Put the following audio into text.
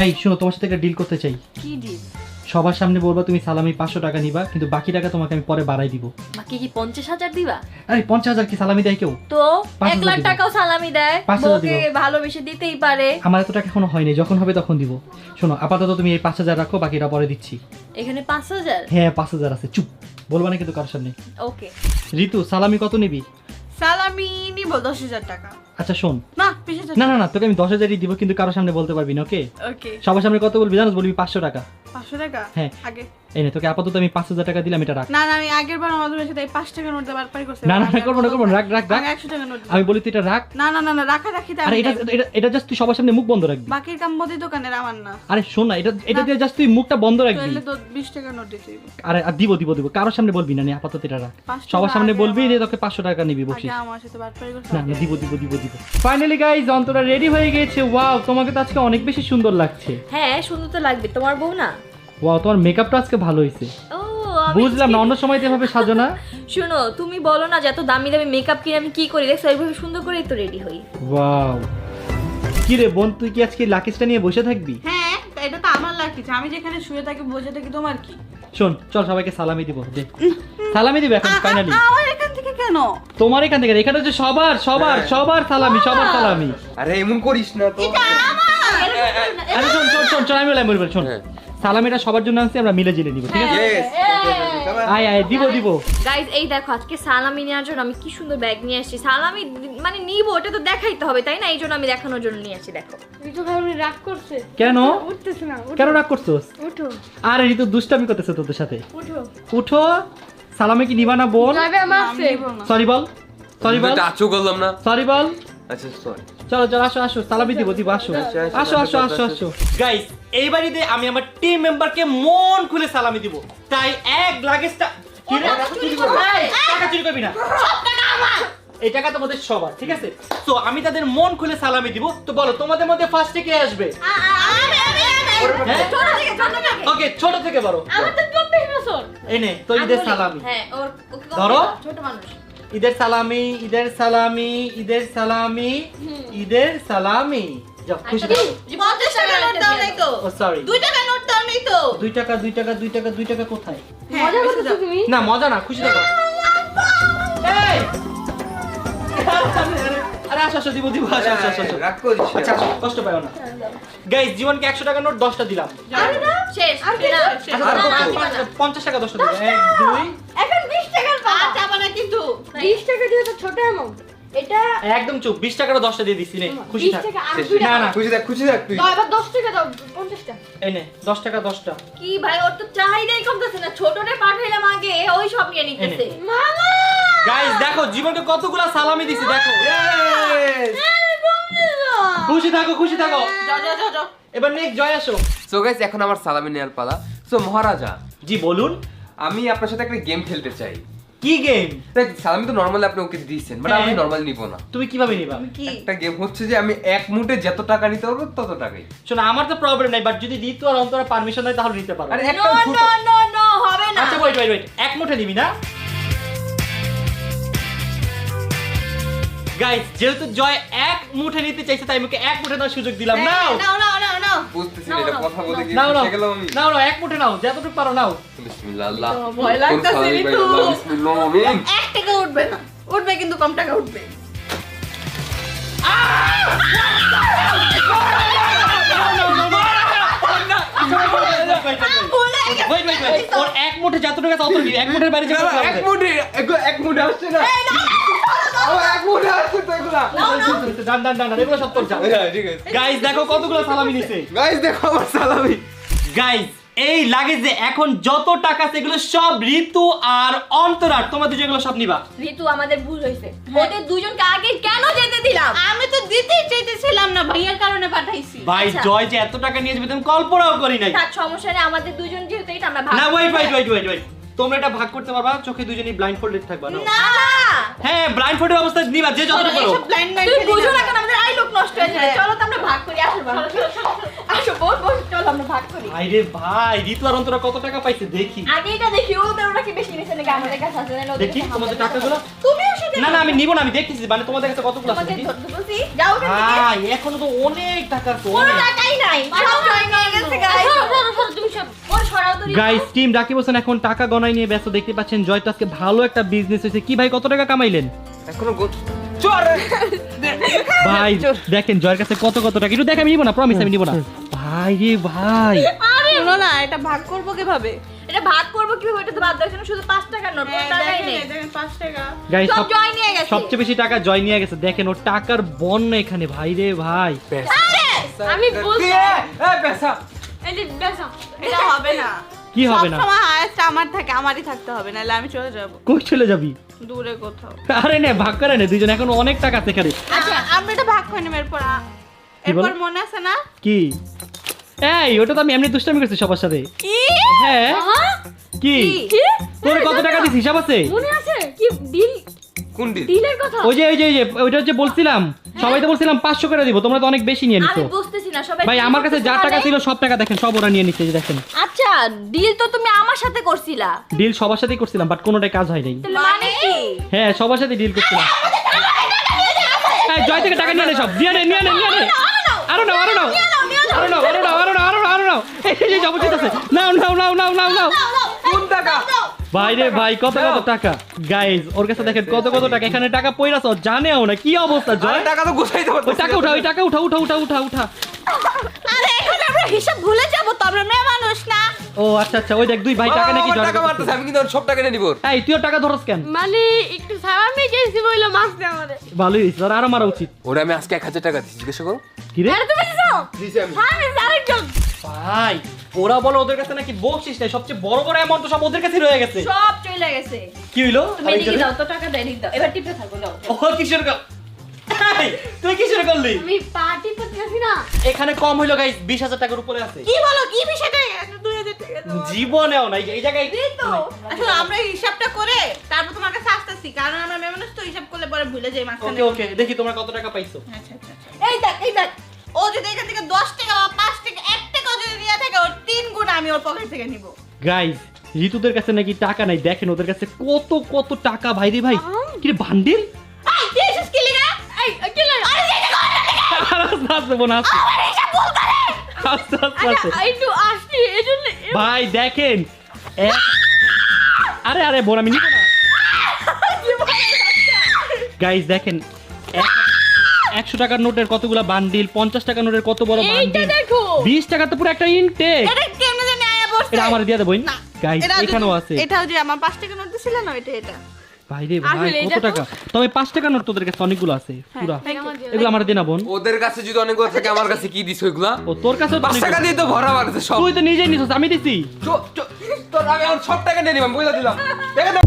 এই শোনো, তোমার সাথে একটা ডিল করতে চাই। কি ডিল? সবার সামনে বলবা তুমি সালামি 500 টাকা নিবা, কিন্তু বাকি টাকা তোমাকে আমি পরে বাড়াই দিব। বাকি কি 50,000 দিবা? আরে 50,000 কি সালামি দেয় কেউ? তো 5,000 1 লাখ দিবো। টাকাও সালামি দেয়, 5,000 বউকে দিবো। ভালোবেসে দিতেই পারে। আমার এত টাকা এখনো হয়নি, যখন হবে তখন দিব। শোনো, আপাতত তুমি এই 5,000 রাখো, বাকিটা পরে দিচ্ছি। এখানে 5,000? হ্যাঁ 5,000 আছে, চুপ বলবা না কিন্তু কারোর সামনে। ওকে। ঋতু, সালামি কত নিবি? সালামি নিব 10,000 টাকা। আচ্ছা শোন, না 20,000 না না না, তোকে আমি 10,000ই দিব, কিন্তু কারোর সামনে বলতে পারবি না, ওকে? ওকে। সবার সামনে কত বলবি জানো? বলবি 500 টাকা। 500 টাকা? হ্যাঁ। আগে এই নে, তোকে আপাতত আমি 5,000 টাকা দিলাম, এটা রাখ। না না, আমি আগের বার আমাদের সাথে 5 টাকা নোট দেবার পারি করতে। না না না, করবো না, রাখ রাখ রাখ। 100 টাকা নোট। আমি বলি তুই এটা রাখ। না না না না, রাখা রাখি আরে এটা এটা এটা জাস্ট তুই সবার সামনে মুখ বন্ধ রাখবি। বাকির কাম বদি দোকানের আমার না। আরে শোন না, এটা দিয়ে জাস্ট তুই মুখটা বন্ধ রাখবি। তাহলে তো 20 টাকা নোট দিতে হইব। আরে আর দিব দিব দিব, কারোর সামনে বলবি না, নে আপাতত এটা রাখ। 5 টাকা সবার সামনে আগে বলবি আমার- যে তোকে 500 টাকা নিবি আগে বকশিশ। আমার সাথে বার পারি করতে। না না, দিব দিব দিব দিব। ফাইনালি গাইস, অন্তরা রেডি হয়ে গেছে। ওয়াও, তোমাকে তো আজকে অনেক বেশি সুন্দর লাগছে। হ্যাঁ, সুন্দর তো লাগবে, তোমার বউ না? ওয়াও, তোমার মেকআপটা আজকে ভালো হয়েছে। ও আমি বুঝলাম না, অন্য সময় তো এভাবে সাজো না। শুনো, তুমি বলো না যে এত দামি দামি মেকআপ কিনে আমি কি করি, দেখছো এইভাবে সুন্দর করেই তো রেডি হই। ওয়াও, কি রে বোন, তুই কি আজকে লাকিসটা নিয়ে বসে থাকবি? হ্যাঁ, এটা তো আমার লাগিছে। আমি যেখানে শুয়ে থাকি বসে থাকি, তোমার কি? শোন, চল সবাইকে সালামি দিব, দে সালামি দিব এখন ফাইনালি। আমার এখান থেকে কেন? তোমার এখান থেকে, এখানে হচ্ছে সবার সবার সবার সালামি, সবার সালামি। আরে এমন করিস না তো। আরে শোন শোন শোন শোন, আমি বলবো শোন, হ্যাঁ। সালামিটা সবার জন্য আনছি, আমরা মিলে জিলে নিব, ঠিক আছে? ইয়েস। আয় আয়, দিব দিব। গাইজ এই দেখো, আজকে সালামি নেওয়ার জন্য আমি কি সুন্দর ব্যাগ নিয়ে আসছি। সালামি মানে নিব, ওটা তো দেখাইতে হবে তাই না? এই জন্য আমি দেখানোর জন্য নিয়ে আসছি। দেখো ঋতু ভাবি রাগ করছে। কেন উঠতেছ না? কেন রাগ করছোস? উঠো আরে ঋতু দুষ্টামি করতেছে তোদের সাথে। উঠো। উঠো, সালামি কি নিবা না বোন? যাবে আমার সে। সরি বল, সরি বল, টাচও করলাম না। সরি বল। আচ্ছা সরি। চলো চলো, আসো আসো, সালামি দিব দিব, আসো আসো আসো আসো আসো। গাইস, এই বাড়িতে আমি আমার টিম মেম্বারকে মন খুলে সালামি দিব, তাই এক লাগেজটা কি রে? টাকা চুরি করবি না, এই টাকা তোমাদের সবার, ঠিক আছে? তো আমি তাদের মন খুলে সালামি দিব। তো বলো, তোমাদের মধ্যে ফার্স্টে কে আসবে? ওকে, ছোট থেকে বড়। আমার তো 24 বছর। এনে তো ঈদের সালামি। হ্যাঁ, ওকে ধরো। ছোট মানুষ। ঈদের সালামি, ঈদের সালামি, ঈদের সালামি, ঈদের সালামি। যাও, খুশি থাকো। 50 টাকা নোট দাও নাই তো? ও সরি, 2 টাকা নোট দাও নাই তো? 2 টাকা 2 টাকা 2 টাকা 2 টাকা কোথায়? মজা করছো তুমি? না মজা না, খুশি থাকো। এই! আরে আসো আসো, দিব দিব, আসো আসো আসো, আসো। রাগ করিস না। আচ্ছা আসো, কষ্ট পাও না। গাইস, জীবনকে 100 টাকা নোট 10টা দিলাম। আরে না, শেষ। আর কি? না, আচ্ছা না, দেখো, না, দিবা না। 50 টাকা 10টা দিলাম। 1 2 এখন 20 টাকার পাতা যাবে না কিন্তু। 20 টাকা দিয়ে তো ছোট অ্যামাউন্ট। এটা একদম চুপ, 20 টাকারও 10টা দিয়ে দিছি, নে খুশি 20 থাক। টাকা আর শেষ। 2 না টাকা। না, খুশি থাক তুই। দাও এবার 10 টাকা দাও, 50 টাকা। এই নে 10 টাকা 10টা। কি ভাই, ওর তো চাহিদাই কমতেছে না। ছোটরে পাঠাইলাম আগে, ওই সব নিয়ে নিতেছে। মামা! গাইস দেখো, জীবনকে কতগুলা সালামি দিছি, দেখো। ইয়েস। খুশি থাকো, খুশি থাকো। যাও যাও যাও যাও। এবার নেক্সট জয় আসো। সো গাইস, এখন আমার সালামি নেওয়ার পালা। সো মহারাজা, জি বলুন, আমি আপনার সাথে একটা গেম খেলতে চাই। কি গেম? দেখ, সালামি তো নরমালি আপনি ওকে দিয়েছেন, বাট আমি হ্যাঁ। নরমালি নিব না। তুমি কিভাবে নিবা? কি? একটা গেম হচ্ছে যে আমি এক মুঠে যত টাকা নিতে পারবো তত টাকাই। শোনো, আমার তো প্রবলেম নাই, বাট যদি ঋতু আর অন্তরা পারমিশন দেয় তাহলে নিতে পারো। আরে নো একটা ছোট নো নো নো, হবে না। আচ্ছা ওয়েট ওয়েট ওয়েট, এক মুঠে নিবি না? গাইস, যেহেতু জয় এক মুঠে নিতে চাইছে, তাই আমাকে এক মুঠে নেওয়ার সুযোগ দিলাম। নাও নাও নাও নাও নাও। বুঝতেছি নাও, এটা নাও, কথা বলে কি নাও নাও শিখে গেলাম আমি। নাও নাও, এক মুঠে নাও, যতটুকু পারো নাও। বিসমিল্লাহ আল্লাহ। ভয় লাগতাছে কোন সালামি ঋতু। পাই আল্লাহ, বিসমিল্লাহ আমিন। 1 টাকা উঠবে না। উঠবে কিন্তু কম টাকা উঠবে। Wait, wait, wait. ওর এক মুঠে যতটুকু আছে ততটুকু, এক মুঠের বাইরে যাবে না। এক মুঠে আসছে না। ও এক মুঠে আসছে তো এগুলা। ডান ডান ডান, এগুলো সব তোর যা। হ্যাঁ, ঠিক আছে। গাইস দেখো কতগুলো সালামি নিছে। গাইস দেখো আমার সালামি। গাইস, এই লাগেজে এখন যত টাকা আছে এগুলো সব ঋতু আর অন্তরার, তোমাদের যেগুলো সব নিবা। ঋতু, আমাদের ভুল হয়েছে। ওদের দুজনকে আগে কেন যেতে দিলাম? আমি তো দিতেই চাইতেছিলাম না, ভাইয়ার কারণে পাঠাইছি। ভাই আচ্ছা। জয় যে এত টাকা নিয়ে যাবে তুমি কল্পনাও করি নাই। তার সমস্যা নেই, আমাদের দুজন যেহেতু এটা আমরা ভাগ না করে ওয়েট ওয়েট নেব। ওয়েট ওয়েট ওয়েট, তোমরা এটা ভাগ করতে পারবা, চোখে দুজনেই ব্লাইন্ড ফোল্ডেড থাকবা না? না, হ্যাঁ, ব্লাইন্ড ফোল্ডেড অবস্থায় নিবা, যে যতটুকু পারো। এসব ব্লাইন্ড লাইন তুই বুঝো না কেন? আমাদের আই লোক নষ্ট হয়ে যাবে। হ্যাঁ। চলো তো আমরা ভাগ করি, আসো বাবা। আসো, বস বস, চলো আমরা ভাগ ভাগ করি। আরে ভাই ঋতু আর অন্তরা কত টাকা পাইছে দেখি আগে এটা দেখি ওরা কি বেশি নিছে নাকি আমাদের কাছে আছে না ওদের দেখি কাছে তোমাদের আমাদের টাকাগুলো তুমিও সাথে না না আমি নিব না আমি দেখতেছি মানে তোমাদের কাছে কতগুলো আছে তোমাকে দেখি ধরতে বলছি যাও এখান থেকে ভাই এখনো তো অনেক টাকা আছে কোনো অনেক টাকাই নাই সব জয় নিয়ে গেছে গাইস তুমি সব ওর সরাও তো গাইস টিম রাকিব হোসেন এখন টাকা গণাই নিয়ে ব্যস্ত দেখতে পাচ্ছেন জয় তো আজকে ভালো একটা বিজনেস হয়েছে কি ভাই কত টাকা কামাইলেন এখনো চোর ভাই দেখেন জয়ের কাছে কত কত টাকা একটু দেখ আমি নিব না প্রমিস আমি নিব না ভাই রে ভাই আরে শোনো না এটা ভাগ করবো কিভাবে এটা ভাগ করব কিভাবে এটা তো বাদ দাও এখানে শুধু 5 টাকা নোট কোনো টাকাই নেই দেখেন 5 টাকা গাইস সব জয় নিয়ে গেছে সবচেয়ে বেশি টাকা জয় নিয়ে গেছে দেখেন ওর টাকার বন্যা এখানে ভাই রে ভাই আমি বলছি এই পেশা এই যে বেসা এটা হবে না কি হবে না সবসময় হায়েস্ট আমার থাকে আমারই থাকতে হবে নাহলে আমি চলে যাব কই চলে যাবি দূরে কোথাও আরে নে ভাগ করে নে দুইজন এখন অনেক টাকা আছে এখানে আচ্ছা আমরা এটা ভাগ করে নেব এরপর কি বলো? এরপর মনে আছে না কি এই ওটা তো আমি এমনি দুষ্টামি করছি সবার সাথে কি হ্যাঁ কি তোর কত টাকা দিছিস হিসাব আছে মনে আছে কি ডিল কোন দিন ডিলের কথা ওই যে ওইটা হচ্ছে বলছিলাম সবাই তো বলছিলাম 500 করে দিব তোমরা তো অনেক বেশি নিয়ে আমি নিছো বুঝতেছি না সবাই ভাই আমার কাছে যা টাকা ছিল সব টাকা দেখেন সব ওরা নিয়ে নিচ্ছে এই যে দেখেন আচ্ছা ডিল তো তুমি আমার সাথে করছিলা ডিল সবার সাথেই করছিলাম বাট কোনোটাই কাজ হয় নাই তাহলে মানে কি হ্যাঁ সবার সাথে ডিল করছিলাম এই জয় থেকে টাকা নিয়ে নে সব নিয়ে নে আরো নাও এই যে জবরদস্ত আছে নাও কোন টাকা ভাই রে ভাই কত কত টাকা গাইজ ওর কাছে দেখেন কত কত টাকা এখানে টাকা পয়রাছ জানেও না কি অবস্থা জয় আরে টাকা তো গুছাইতে ওই পারতেছি টাকা উঠা ওই টাকা উঠা আরে এখন আমরা হিসাব ভুলে যাব তো আমরা মেয়ে মানুষ না ও আচ্ছা ওই দেখ দুই ভাই টাকা নাকি জয় টাকা মারতেছে আমি কিন্তু ওর সব টাকা নিয়ে নিব এই তুইও টাকা ধরস কেন মানে একটু সালামি গেছি বইলো মাছ দে আমারে ভালোই হইছে আর আরো মারা উচিত ওরে আমি আজকে 1000 টাকা দিছি জিজ্ঞাসা করো কি রে আরে তুমি দিছো দিছি আমি আমি আরেকজন ভাই ওরা বলে ওদের কাছে নাকি বকশিস নাই সবচেয়ে বড় বড় অ্যামাউন্ট তো সব ওদের কাছে রয়ে গেছে সব চলে গেছে কি হইলো তুমি এদিকে দাও তো টাকা দেই দাও এবার টিপে থাকো দাও ও কিসের এই, তুই কিসের করলি আমি পার্টি করতেছি না এখানে কম হইলো গাইস 20000 টাকার উপরে আছে কি বলো কি বিষয়টা 2000 টাকা দাও জীবনেও নাই এই জায়গায় এই তো আসলে আমরা হিসাবটা করে তারপর তোমার কাছে আসতেছি কারণ আমরা মেয়ে মানুষ তো হিসাব করলে পরে ভুলে যাই মাঝখানে ওকে দেখি তোমরা কত টাকা পাইছো আচ্ছা এই দেখ ও যদি এখান থেকে 10 টাকা বা 5 টাকা 1 টাকা যদি নিয়ে থাকে ওর 3 গুণ আমি ওর পকেট থেকে নিব গাইস ঋতুদের কাছে নাকি টাকা নাই দেখেন ওদের কাছে কত কত টাকা ভাই রে ভাই কি রে বান্ডিল এই দিস কি লাগা এই কি লাগা আরে আস্তে বোন আস্তে আস্তে একটু আসছি এজন্য ভাই দেখেন আরে বোন আমি নিব না গাইস দেখেন 100 টাকার নোটের কতগুলা বান্ডিল 50 টাকার নোটের কত বড় বান্ডিল দেখো 20 টাকা তো পুরো একটা ইনটেক এটা কেমনে জানি আয়া বসছে এটা আমার দিয়ে দে বইন না, গাইস এটা এখানেও আছে এটাও যে আমার 5 টাকা নোট দিছিল না এটা ভাই রে ভাই আসলে কত এটা তো- টাকা তবে 5 টাকার নোট তোদের কাছে অনেকগুলো আছে পুরো thank you. এগুলো আমার দিয়ে না বোন ওদের কাছে যদি অনেকগুলো থাকে আমার কাছে কি দিছ ওইগুলা ও তোর কাছে 5 টাকা দিয়ে তো ভরা মারছে সব তুই তো নিজেই নিছিস আমি দিছি তোর আমি আর সব টাকা নিয়ে নিলাম বুঝলা দিলাম টাকা দে